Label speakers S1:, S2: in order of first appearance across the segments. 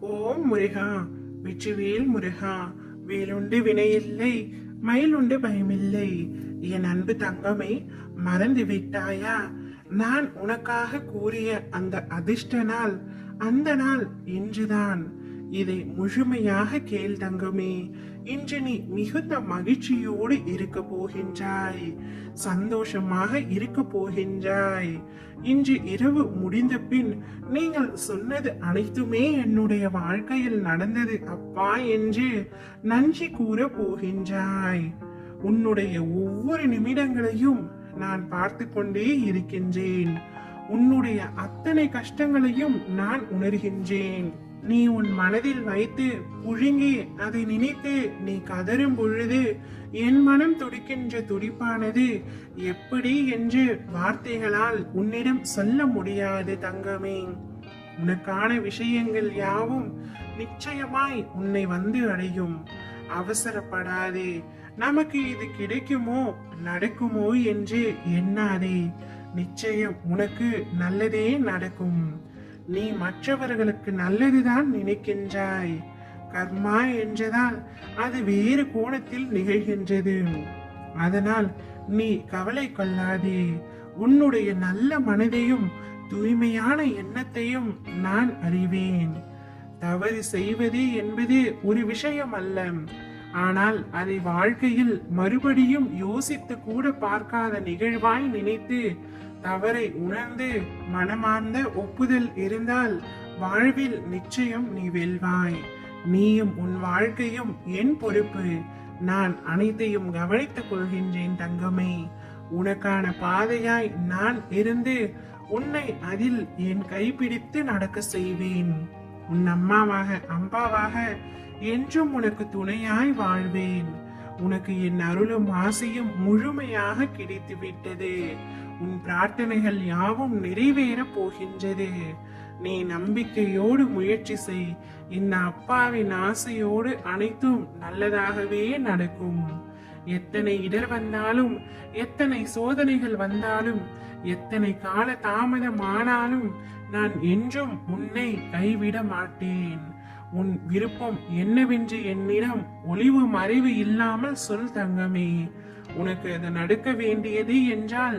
S1: ஓம் முருகா, வெற்றிவேல் முருகா. வேலுண்டு வினையில்லை, மயிலுண்டு பயமில்லை. என் அன்பு தங்கமே, மறந்து விட்டாயா? நான் உனக்காக கூறிய அந்த அதிர்ஷ்ட நாள், அந்த நாள் இன்றுதான். இதை முழுமையாக கேள் தங்கமே. இன்று நீ மிகுந்த மகிழ்ச்சியோடு இருக்க போகின்றாய், சந்தோஷமாக இருக்க போகின்றாய். இன்று இரவு முடிந்த பின் நீங்கள் சொன்னது அனைத்துமே என்னுடைய வாழ்க்கையில் நடந்தது அப்பா என்று நன்றி கூற போகின்றாய். உன்னுடைய ஒவ்வொரு நிமிடங்களையும் நான் பார்த்து கொண்டே இருக்கின்றேன். உன்னுடைய அத்தனை கஷ்டங்களையும் நான் உணர்கின்றேன். நீ உன் மனதில் வைத்து புழுங்கி அதை நினைத்து நீ கதறும் பொழுது என் மனம் துடிக்கின்ற துடிப்பானது எப்படி என்று வார்த்தைகளால் உன்னிடம் சொல்ல முடியாது தங்கமே. உனக்கான விஷயங்கள் யாவும் நிச்சயமாய் உன்னை வந்து அடையும். அவசரப்படாதே. நமக்கு இது கிடைக்குமோ நடக்குமோ என்று எண்ணாதே. நிச்சயம் உனக்கு நல்லதே நடக்கும். நீ மற்றவர்களுக்கு நல்லதுதான் நினைக்கின்றாய். கர்மா என்றதால் அது வேறு கோணத்தில் நிகழ்கின்றது. அதனால் நீ கவலை கொள்ளாதே. உன்னுடைய நல்ல மனதையும் தூய்மையான எண்ணத்தையும் நான் அறிவேன். தவறு செய்வது என்பது ஒரு விஷயம் அல்ல. ஆனால் அதை வாழ்க்கையில் மறுபடியும் யோசித்து கூட பார்க்காத நிகழ்வாய் நினைத்து தவறை உணர்ந்து மனமார்ந்த ஒப்புதல் இருந்தால் வாழ்வில் நிச்சயம் நீ வெல்வாய். நீயும் உன் வாழ்க்கையும் என் பொறுப்பு. நான் அனைத்தையும் கவனித்துக் கொள்கின்றேன் தங்கமே. உனக்கான பாதையாய் நான் இருந்து உன்னை அதில் என் கைப்பிடித்து நடக்க செய்வேன். உன் அம்மாவாக அம்பாவாக என்றும் உனக்கு துணையாய் வாழ்வேன். உனக்கு என் அருளும் ஆசையும் முழுமையாக கிடைத்து விட்டது. உன் பிரார்த்தனைகள் யாவும் நிறைவேற போகின்றது. நீ நம்பிக்கையோடு முயற்சி செய். இந்த அப்பாவின் ஆசையோடு அனைத்தும் நல்லதாகவே நடக்கும். எத்தனை இடர் வந்தாலும், எத்தனை சோதனைகள் வந்தாலும், எத்தனை கால தாமதம் ஆனாலும் நான் என்றும் உன்னை கைவிட மாட்டேன். உன் விருப்பம் என்னவென்று என்னிடம் ஒளிவு மறைவு இல்லாமல் சொல் தங்கமே. உனக்கு அது நடக்க வேண்டியது என்றால்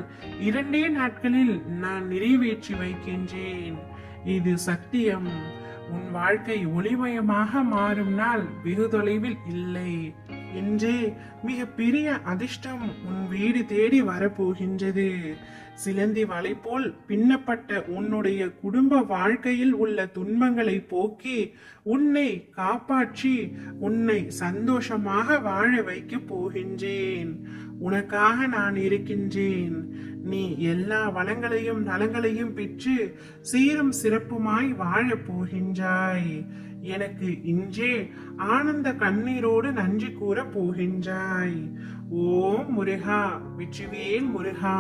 S1: 2 நாட்களில் நான் நிறைவேற்றி வைக்கின்றேன். இது சத்தியம். உன் வாழ்க்கை ஒளிமயமாக மாறும் நாள் வெகு தொலைவில் இல்லை. இன்றே மிக பெரிய அதிர்ஷ்டம் உன் வீடு தேடி வரப்போகின்றது. சிலந்தி வலை போல் பின்னப்பட்ட உன்னுடைய குடும்ப வாழ்க்கையில் உள்ள துன்பங்களை போக்கி உன்னை காப்பாற்றி உன்னை சந்தோஷமாக வாழ வைக்க போகின்றேன். உனக்காக நான் இருக்கின்றேன். நீ எல்லா வளங்களையும் நலங்களையும் பெற்று சீரும் சிறப்புமாய் வாழப் போகின்றாய். எனக்கு இன்றே ஆனந்த கண்ணீரோடு நன்றி கூற போகின்றாய். ஓம் முருகா, வெற்றிவேல் முருகா.